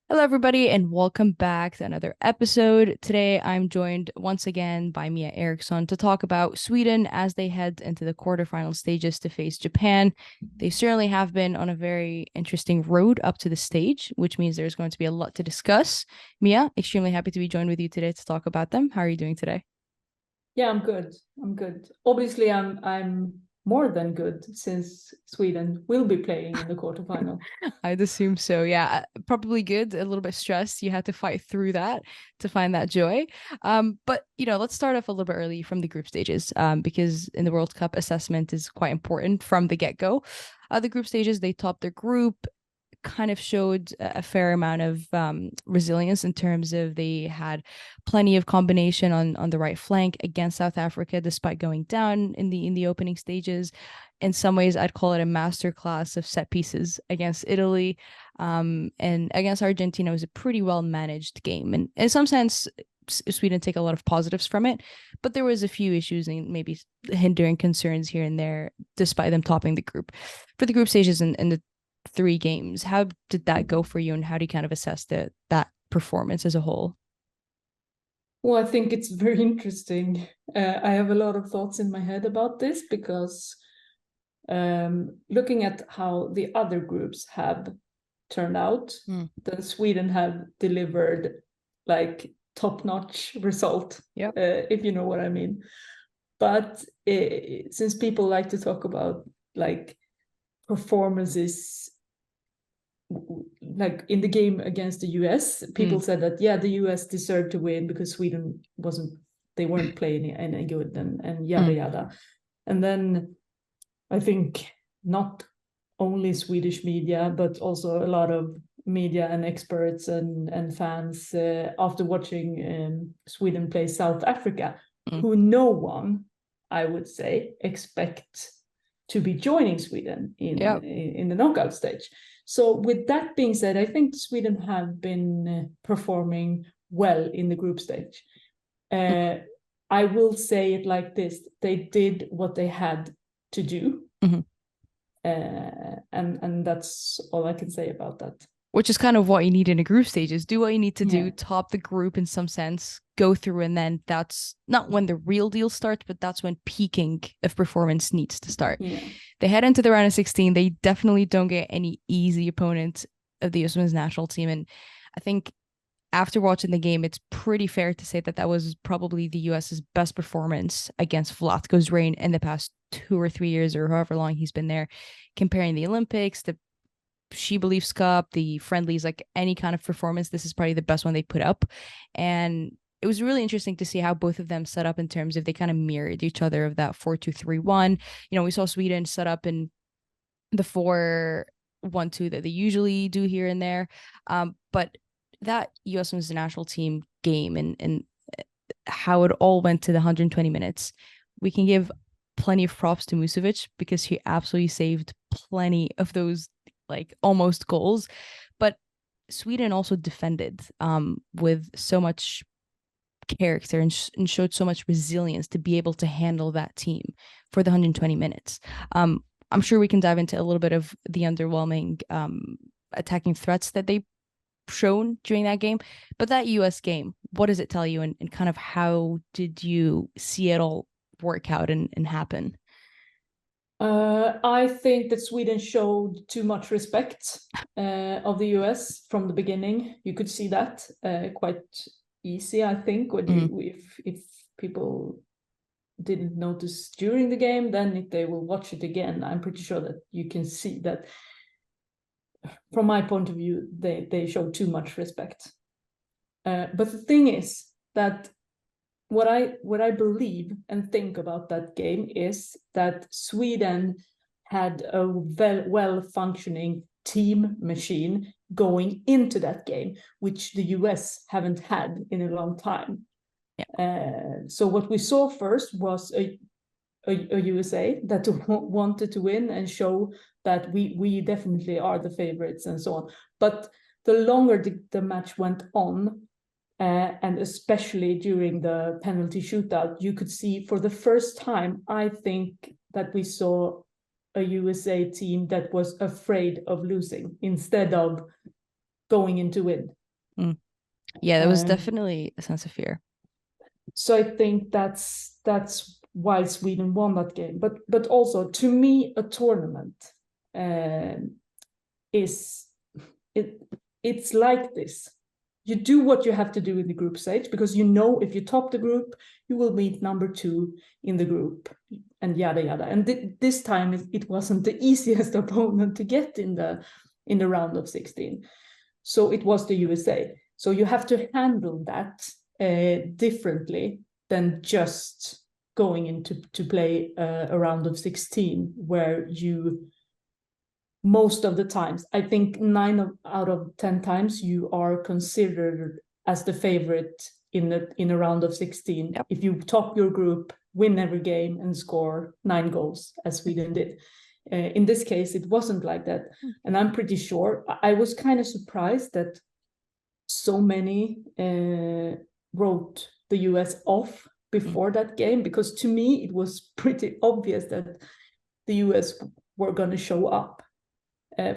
Hello, everybody, and welcome back to another episode. Today, I'm joined once again by Mia Eriksson to talk about Sweden as they head into the quarterfinal stages to face Japan. They certainly have been on a very interesting road up to the stage, which means there's going to be a lot to discuss. Mia, extremely happy to be joined with you today to talk about them. How are you doing today? Yeah, I'm good. I'm good. Obviously, I'm more than good since Sweden will be playing in the quarterfinal. I'd assume so. Yeah, probably good. A little bit stressed. You had to fight through that to find that joy. But let's start off a little bit early from the group stages, because in the World Cup, assessment is quite important from the get-go. The group stages, they topped their group, kind of showed a fair amount of resilience in terms of they had plenty of combination on the right flank against South Africa, despite going down in the opening stages. In some ways, I'd call it a masterclass of set pieces against Italy, and against Argentina. It was a pretty well managed game, and in some sense, Sweden take a lot of positives from it, but there was a few issues and maybe hindering concerns here and there, despite them topping the group. For the group stages and the three games, how did that go for you, and how do you kind of assess that performance as a whole? Well, I think it's very interesting. I have a lot of thoughts in my head about this because looking at how the other groups have turned out, Mm. then Sweden have delivered like top-notch result, Yep. if you know what I mean. But since people like to talk about like performances like in the game against the US, people Mm. said that yeah, the US deserved to win because Sweden they weren't playing any good and yada Mm. yada. And then I think not only Swedish media, but also a lot of media and experts and fans after watching Sweden play South Africa, Mm. who no one, I would say, expect to be joining Sweden Yep. in the knockout stage. So with that being said, I think Sweden have been performing well in the group stage. Mm. Uh, I will say it like this: they did what they had to do, Mhm. and that's all I can say about that. Which is kind of what you need in a group stages. Do what you need to Yeah, do, top the group in some sense, go through, and then that's not when the real deal starts, but that's when peaking of performance needs to start. yeah, They head into the round of 16. They definitely don't get any easy opponent of the US women's national team. And I think after watching the game, it's pretty fair to say that that was probably the US's best performance against Vlatko's reign in the past 2 or 3 years, or however long he's been there, comparing the Olympics, the She Believes Cup, the friendlies, like any kind of performance. This is probably the best one they put up. And it was really interesting to see how both of them set up in terms of they kind of mirrored each other of that 4-2-3-1. We saw Sweden set up in the 4-1-2 that they usually do here and there. But that US women's national team game and how it all went to the 120 minutes, we can give plenty of props to Musovic because he absolutely saved plenty of those like almost goals. But Sweden also defended with so much character and showed so much resilience to be able to handle that team for the 120 minutes. I'm sure we can dive into a little bit of the underwhelming attacking threats that they shown during that game. But that US game, what does it tell you, and kind of how did you see it all work out and happen? I think that Sweden showed too much respect of the US from the beginning. You could see that quite easy, I think, when Mm. if people didn't notice during the game, then if they will watch it again, I'm pretty sure that you can see that from my point of view, they show too much respect. But the thing is that what I believe and think about that game is that Sweden had a well functioning team machine going into that game, which the US haven't had in a long time. Yeah. So what we saw first was a USA that wanted to win and show that we definitely are the favorites and so on. But the longer the match went on, and especially during the penalty shootout, you could see for the first time, I think, that we saw a USA team that was afraid of losing instead of going in to win. Mm. Yeah, there was Um, definitely a sense of fear. so I think that's why Sweden won that game. But also, to me, a tournament is it it's like this. You do what you have to do in the group stage, because you know if you top the group, you will meet number 2 in the group, and yada yada. And this time it wasn't the easiest opponent to get in the round of 16. So it was the USA. So you have to handle that differently than just going into to play a round of 16, where you, most of the times, I think out of 10 times, you are considered as the favorite in a round of 16. Yep. If you top your group, win every game, and score 9 goals, as Sweden did. In this case, it wasn't like that. And I'm pretty sure, I was kind of surprised that so many wrote the US off before that game, because to me, it was pretty obvious that the US were going to show up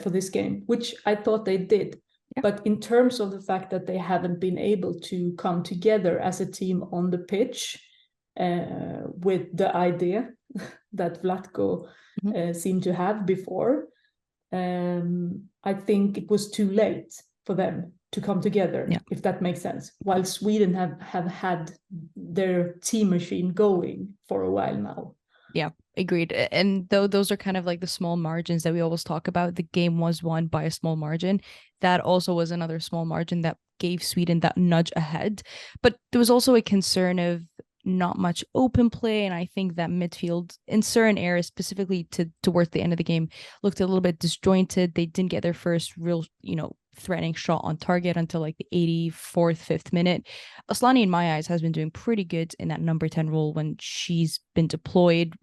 for this game, which I thought they did. Yeah. But in terms of the fact that they haven't been able to come together as a team on the pitch with the idea that Vlatko seemed to have before, I think it was too late for them to come together, Yeah. if that makes sense. While Sweden have had their team machine going for a while now. Yeah, agreed. And though those are kind of like the small margins that we always talk about, the game was won by a small margin. That also was another small margin that gave Sweden that nudge ahead. But there was also a concern of not much open play. And I think that midfield in certain areas, specifically towards the end of the game, looked a little bit disjointed. They didn't get their first real, threatening shot on target until like the 84th, 5th minute. Aslani, in my eyes, has been doing pretty good in that number 10 role when she's been deployed,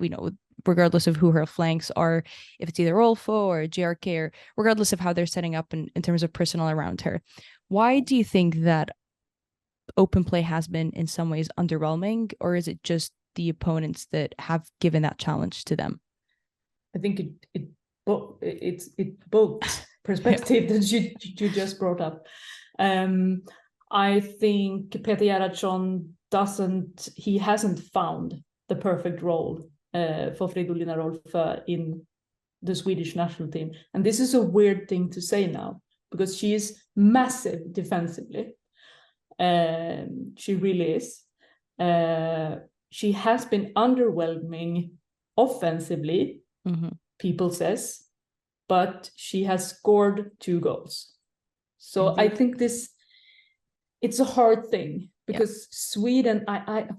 regardless of who her flanks are, if it's either Rolfo or JRK, or regardless of how they're setting up in terms of personnel around her. Why do you think that open play has been in some ways underwhelming, or is it just the opponents that have given that challenge to them? I think it's both perspective that you just brought up. I think Peter Gerhardsson hasn't found the perfect role for Fridolina Rolfö in the Swedish national team. And this is a weird thing to say now, because she is massive defensively. She really is. She has been underwhelming offensively, people says, but she has scored 2 goals. So Indeed. I think it's a hard thing, because Sweden,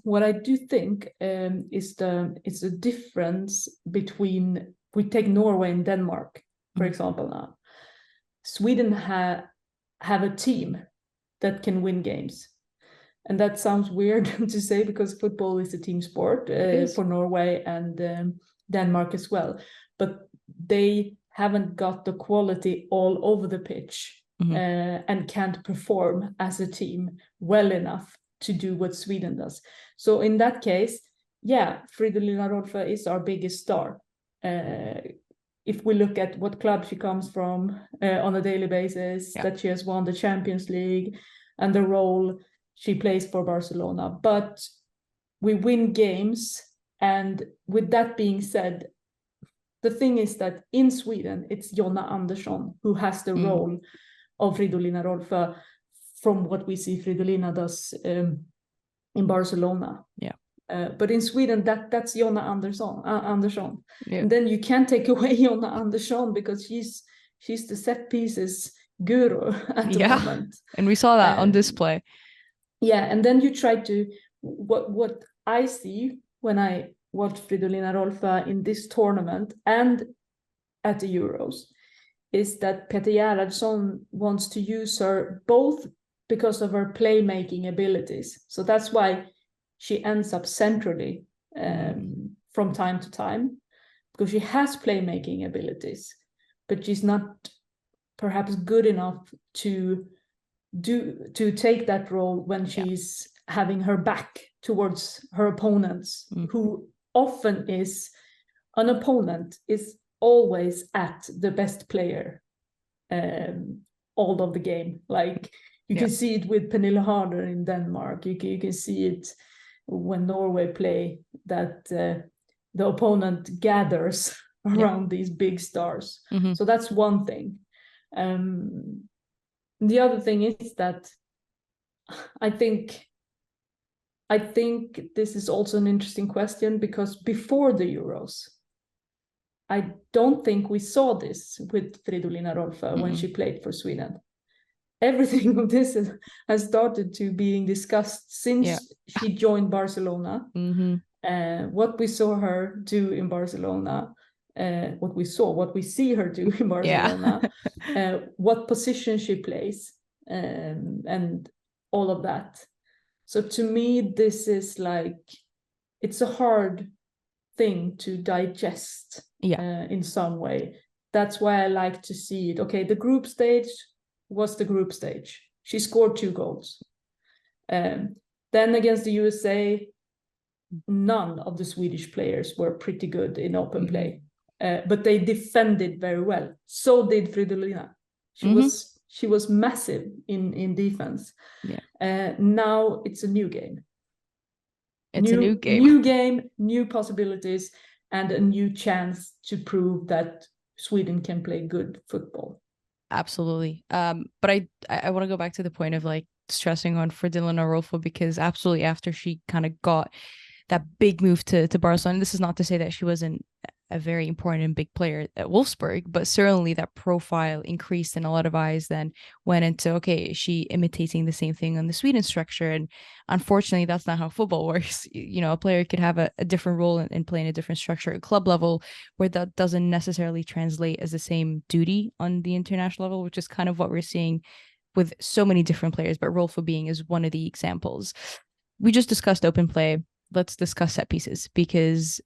what I do think is the difference between, we take Norway and Denmark, for example now. Sweden have a team that can win games. And that sounds weird to say, because football is a team sport for Norway and Denmark as well. But they haven't got the quality all over the pitch and can't perform as a team well enough to do what Sweden does. So in that case, Fridolina Rolfö is our biggest star. If we look at what club she comes from on a daily basis, that she has won the Champions League and the role she plays for Barcelona. But we win games. And with that being said, the thing is that in Sweden, it's Jonna Andersson who has the role of Fridolina Rolfö, from what we see Fridolina does in Barcelona. But in Sweden, that's Jonna Andersson. And then you can't take away Jonna Andersson, because she's the set pieces guru at the moment. And we saw that on display. And then you try to, what I see when I watch Fridolina Rolfö in this tournament and at the Euros is that Peter Gerhardsson wants to use her both because of her playmaking abilities. So that's why she ends up centrally from time to time, because she has playmaking abilities, but she's not perhaps good enough to take that role when she's having her back towards her opponents, who often is an opponent is always at the best player all of the game. Like, You can see it with Pernille Harder in Denmark. You can see it when Norway play, that the opponent gathers around these big stars. So that's one thing. The other thing is that I think this is also an interesting question, because before the Euros, I don't think we saw this with Fridolina Rolfö when she played for Sweden. Everything of this has started to being discussed since she joined Barcelona. What we saw her do in Barcelona, what we see her do in Barcelona, what position she plays, and all of that. So to me, this is like, it's a hard thing to digest in some way. That's why I like to see it. Okay, the group stage was the group stage. She scored 2 goals. Then against the USA, none of the Swedish players were pretty good in open play, but they defended very well. So did Fridolina. She was massive in defense. Now it's a new game. It's a new game. New game, new possibilities, and a new chance to prove that Sweden can play good football. Absolutely. But I want to go back to the point of like stressing on Fridolina Rolfö, because absolutely after she kind of got that big move to Barcelona, this is not to say that she wasn't a very important and big player at Wolfsburg, but certainly that profile increased and a lot of eyes then went into, okay, is she imitating the same thing on the Sweden structure? And unfortunately, that's not how football works. You know, a player could have a different role and play in a different structure at club level, where that doesn't necessarily translate as the same duty on the international level, which is kind of what we're seeing with so many different players, but Rolfö being is one of the examples. We just discussed open play. Let's discuss set pieces, because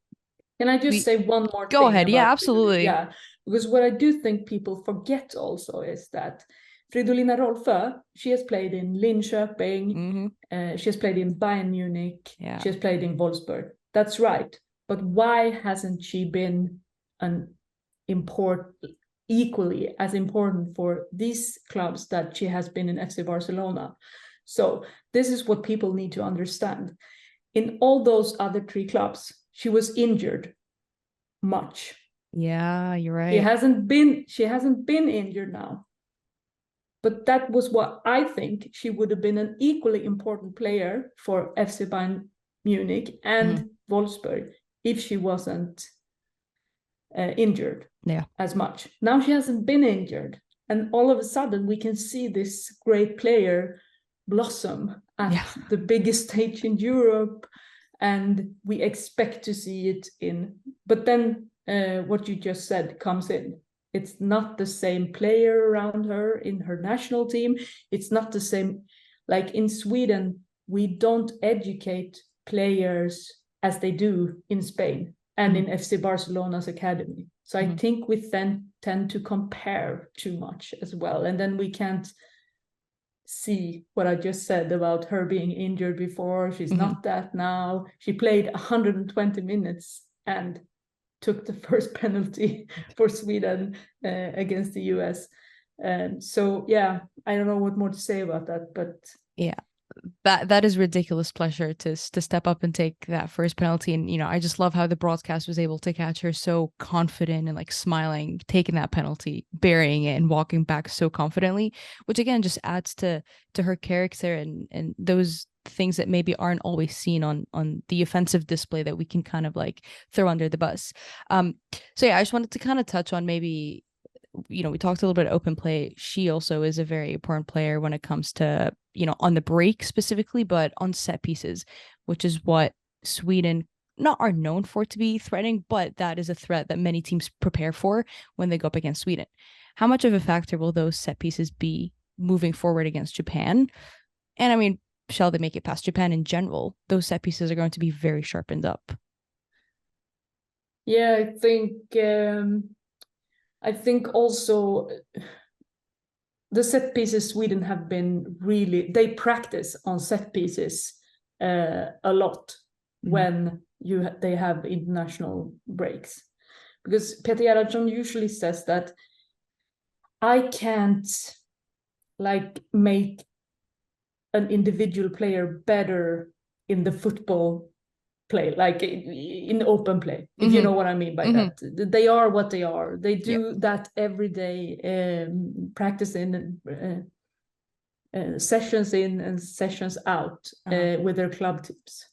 can I just say one more thing? Go ahead. Yeah, absolutely. Yeah, because what I do think people forget also is that Fridolina Rolfö, she has played in Linköping, she has played in Bayern Munich, she has played in Wolfsburg. That's right. But why hasn't she been equally as important for these clubs that she has been in FC Barcelona? So this is what people need to understand. In all those other 3 clubs, she was injured much. Yeah, you're right. She hasn't been injured now. But that was what I think. She would have been an equally important player for FC Bayern Munich and Wolfsburg if she wasn't injured as much. Now she hasn't been injured. And all of a sudden we can see this great player blossom at the biggest stage in Europe. And we expect to see it but then what you just said comes in. It's not the same player around her in her national team. It's not the same, like in Sweden, we don't educate players as they do in Spain and in FC Barcelona's academy. So I think we then tend to compare too much as well. And then we can't see what I just said about her being injured before. She's not that now. She played 120 minutes and took the first penalty for Sweden against the US. So yeah, I don't know what more to say about that, but yeah, that is ridiculous pleasure to step up and take that first penalty. And, you know, I just love how the broadcast was able to catch her so confident and like smiling, taking that penalty, burying it and walking back so confidently, which again, just adds to her character and those things that maybe aren't always seen on the offensive display that we can kind of like throw under the bus. So yeah, I just wanted to kind of touch on maybe, you know, we talked a little bit open play. She also is a very important player when it comes to, you know, on the break specifically, but on set pieces, which is what Sweden not are known for to be threatening, but that is a threat that many teams prepare for when they go up against Sweden. How much of a factor will those set pieces be moving forward against Japan? And I mean, shall they make it past Japan in general? Those set pieces are going to be very sharpened up. Yeah, I think also the set pieces Sweden have been they practice on set pieces a lot when they have international breaks. Because Peter Eriksson usually says that I can't like make an individual player better in the football play, like in open play, if you know what I mean by that. They are what they are. They do that every day, practicing sessions in and sessions out with their club teams.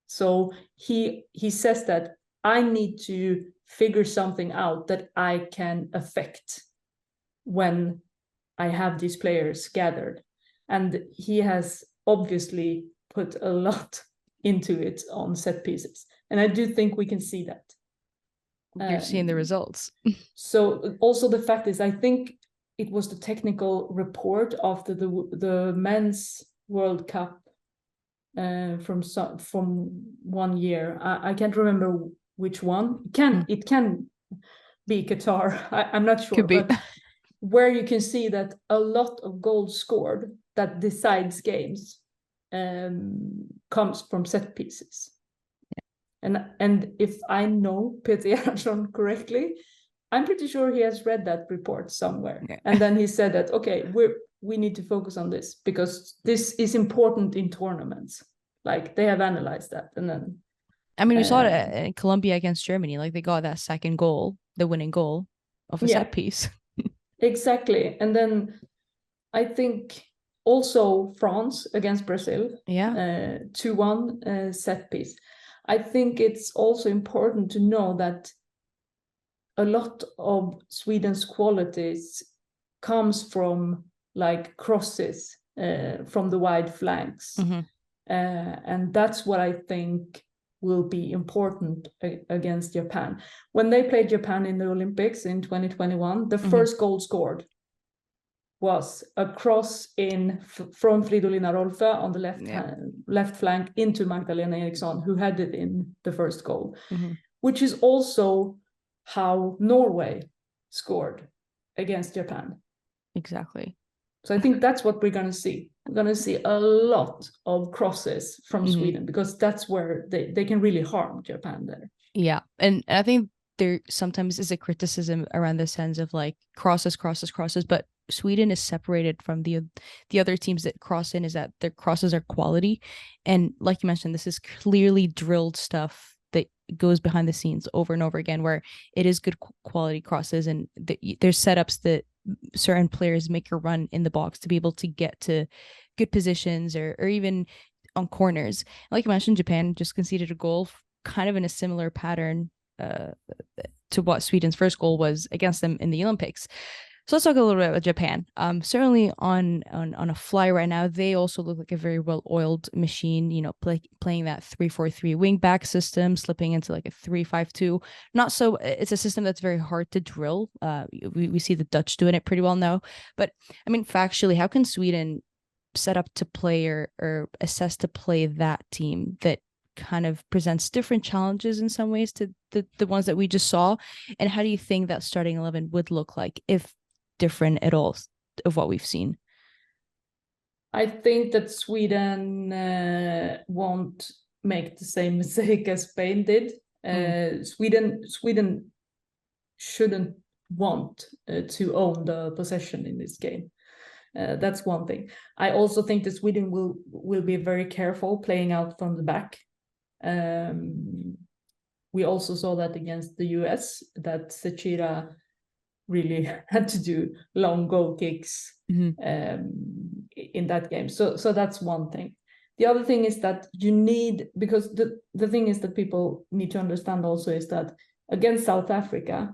So he says that I need to figure something out that I can affect when I have these players gathered. And he has obviously put a lot into it on set pieces. And I do think we can see that. You're seeing the results. So also the fact is, I think it was the technical report after the men's World Cup from 1 year. I can't remember which one. It can be Qatar. I'm not sure, but where you can see that a lot of goals scored that decides games comes from set pieces. And if I know Peter Eriksson correctly, I'm pretty sure he has read that report somewhere. And then he said that, okay, we need to focus on this because this is important in tournaments. Like they have analyzed that. And then I mean, we saw it in Colombia against Germany. Like they got that second goal, the winning goal of a set piece. Exactly. And then I think also France against Brazil, 2-1 set piece. I think it's also important to know that a lot of Sweden's qualities comes from like crosses from the wide flanks. And that's what I think will be important against Japan. When they played Japan in the Olympics in 2021, the first goal scored was a cross from Fridolina Rolfö on the left flank into Magdalena Eriksson, who headed in the first goal, which is also how Norway scored against Japan. Exactly. So I think that's what we're going to see. We're going to see a lot of crosses from Sweden because that's where they can really harm Japan there. Yeah. And I think there sometimes is a criticism around the sense of like crosses, but Sweden is separated from the other teams that cross in is that their crosses are quality. And like you mentioned, this is clearly drilled stuff that goes behind the scenes over and over again, where it is good quality crosses and there's setups that certain players make a run in the box to be able to get to good positions or even on corners. Like you mentioned, Japan just conceded a goal kind of in a similar pattern to what Sweden's first goal was against them in the Olympics. So let's talk a little bit about Japan. Certainly on a fly right now, they also look like a very well-oiled machine, you know, playing that 3-4-3 wing back system, slipping into like a 3-5-2. Not so, it's a system that's very hard to drill. We see the Dutch doing it pretty well now. But I mean, factually, how can Sweden set up to play or assess to play that team that kind of presents different challenges in some ways to the ones that we just saw? And how do you think that starting 11 would look like, if different at all of what we've seen? I think that Sweden won't make the same mistake as Spain did. Sweden shouldn't want to own the possession in this game. That's one thing. I also think that Sweden will be very careful playing out from the back. We also saw that against the US, that Sechira really had to do long goal kicks in that game. So that's one thing. The other thing is that you need, because the thing is that people need to understand also is that against South Africa,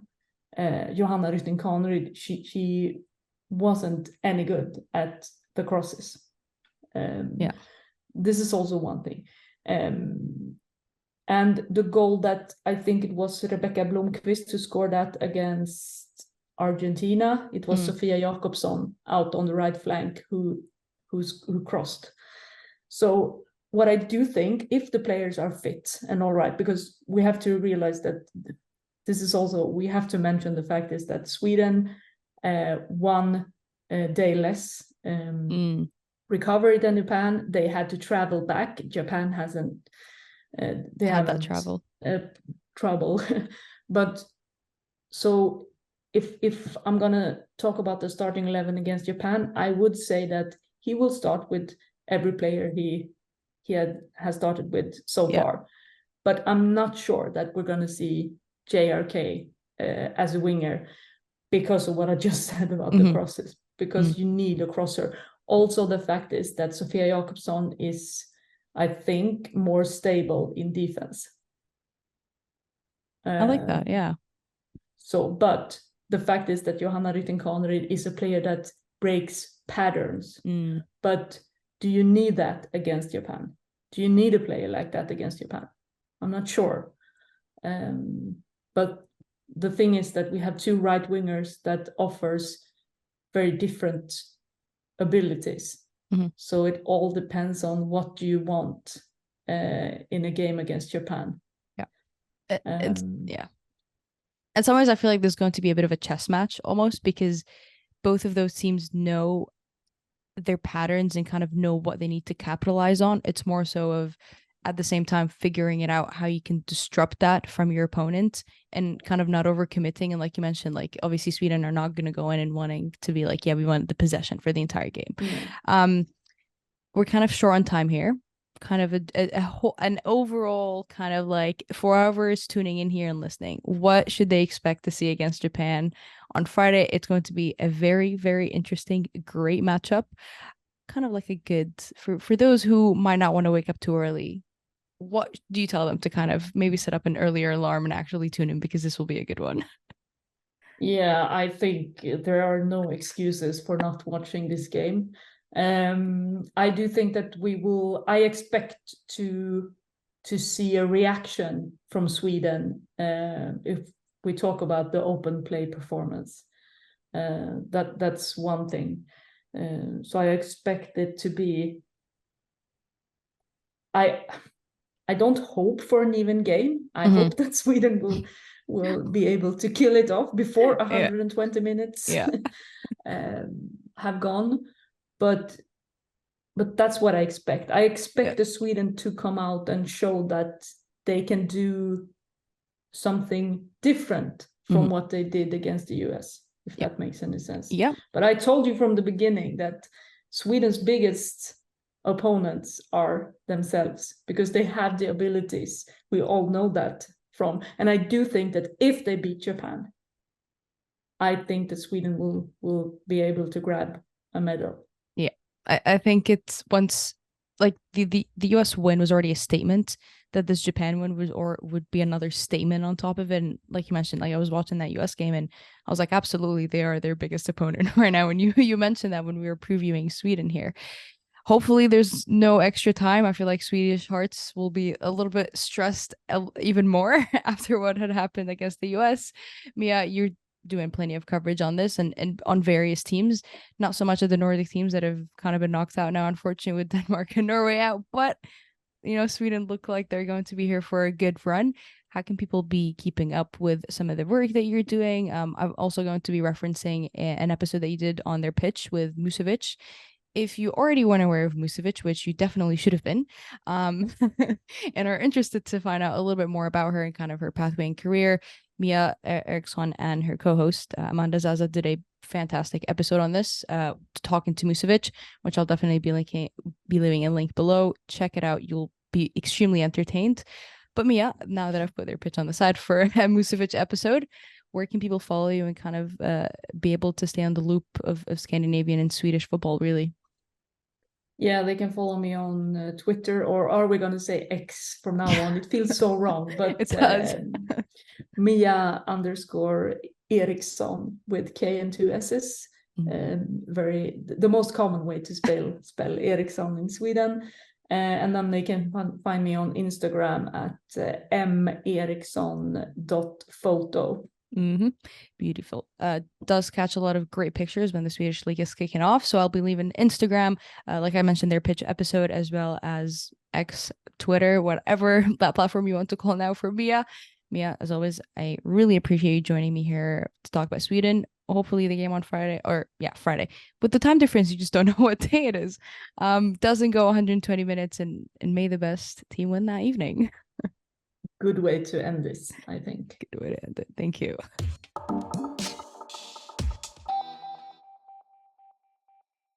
Johanna Rytting Kaneryd, she wasn't any good at the crosses. This is also one thing. And the goal that I think it was Rebecca Blomqvist who scored that against Argentina, it was Sofia Jakobsson out on the right flank who crossed. So what I do think, if the players are fit and all right, because we have to realize that this is also, we have to mention the fact is that Sweden 1 day less recovery than Japan. They had to travel back. Japan hasn't. They had haven't that trouble. But so if I'm gonna talk about the starting 11 against Japan, I would say that he will start with every player he has started with so far. But I'm not sure that we're going to see JRK as a winger because of what I just said about the crosses, because you need a crosser. Also, the fact is that Sofia Jakobsson is, I think, more stable in defense. I like that, yeah. So, but the fact is that Johanna Rytting-Kaneryd is a player that breaks patterns. But do you need that against Japan? Do you need a player like that against Japan? I'm not sure. But the thing is that we have two right wingers that offers very different abilities. So it all depends on what do you want in a game against Japan. Yeah. In some ways, I feel like there's going to be a bit of a chess match almost, because both of those teams know their patterns and kind of know what they need to capitalize on. It's more so of, at the same time, figuring it out how you can disrupt that from your opponent and kind of not overcommitting. And like you mentioned, like obviously Sweden are not going to go in and wanting to be like, yeah, we want the possession for the entire game. We're kind of short on time here. Kind of an overall kind of like, for whoever's tuning in here and listening, what should they expect to see against Japan on Friday? It's going to be a very, very interesting, great matchup. Kind of like a good, for those who might not want to wake up too early, what do you tell them to kind of maybe set up an earlier alarm and actually tune in, because this will be a good one? Yeah, I think there are no excuses for not watching this game. I do think that I expect to see a reaction from Sweden if we talk about the open play performance. That's one thing. So I expect it to be. I don't hope for an even game. I hope that Sweden will be able to kill it off before 120 minutes have gone. But that's what I expect. I expect the Sweden to come out and show that they can do something different from what they did against the US, if that makes any sense. Yeah. But I told you from the beginning that Sweden's biggest opponents are themselves, because they have the abilities. We all know that from. And I do think that if they beat Japan, I think that Sweden will be able to grab a medal. Yeah. I think it's, once like the US win was already a statement, that this Japan win would be another statement on top of it. And like you mentioned, like I was watching that US game and I was like, absolutely, they are their biggest opponent right now. And you mentioned that when we were previewing Sweden here. Hopefully there's no extra time. I feel like Swedish hearts will be a little bit stressed even more after what had happened against the US. Mia, you're doing plenty of coverage on this and on various teams, not so much of the Nordic teams that have kind of been knocked out now, unfortunately, with Denmark and Norway out, but Sweden look like they're going to be here for a good run. How can people be keeping up with some of the work that you're doing? I'm also going to be referencing an episode that you did on their pitch with Musovic. If you already weren't aware of Musovic, which you definitely should have been, and are interested to find out a little bit more about her and kind of her pathway and career, Mia Eriksson and her co-host Amanda Zaza did a fantastic episode on this, talking to Musovic, which I'll definitely be leaving a link below. Check it out; you'll be extremely entertained. But Mia, now that I've put their pitch on the side for a Musovic episode, where can people follow you and kind of be able to stay on the loop of Scandinavian and Swedish football, really? Yeah, they can follow me on Twitter, or are we going to say X from now on? It feels so wrong, but it does. Mia _Eriksson with K and two S's. The most common way to spell Eriksson in Sweden. And then they can find me on Instagram at meriksson.photo. Beautiful. Does catch a lot of great pictures when the Swedish league is kicking off. So I'll be leaving Instagram, like I mentioned, their pitch episode, as well as X, Twitter, whatever that platform you want to call now for Mia. Mia, as always, I really appreciate you joining me here to talk about Sweden. Hopefully the game on Friday, Friday. With the time difference, you just don't know what day it is. Doesn't go 120 minutes, and may the best team win that evening. Good way to end this, I think. Good way to end it. Thank you.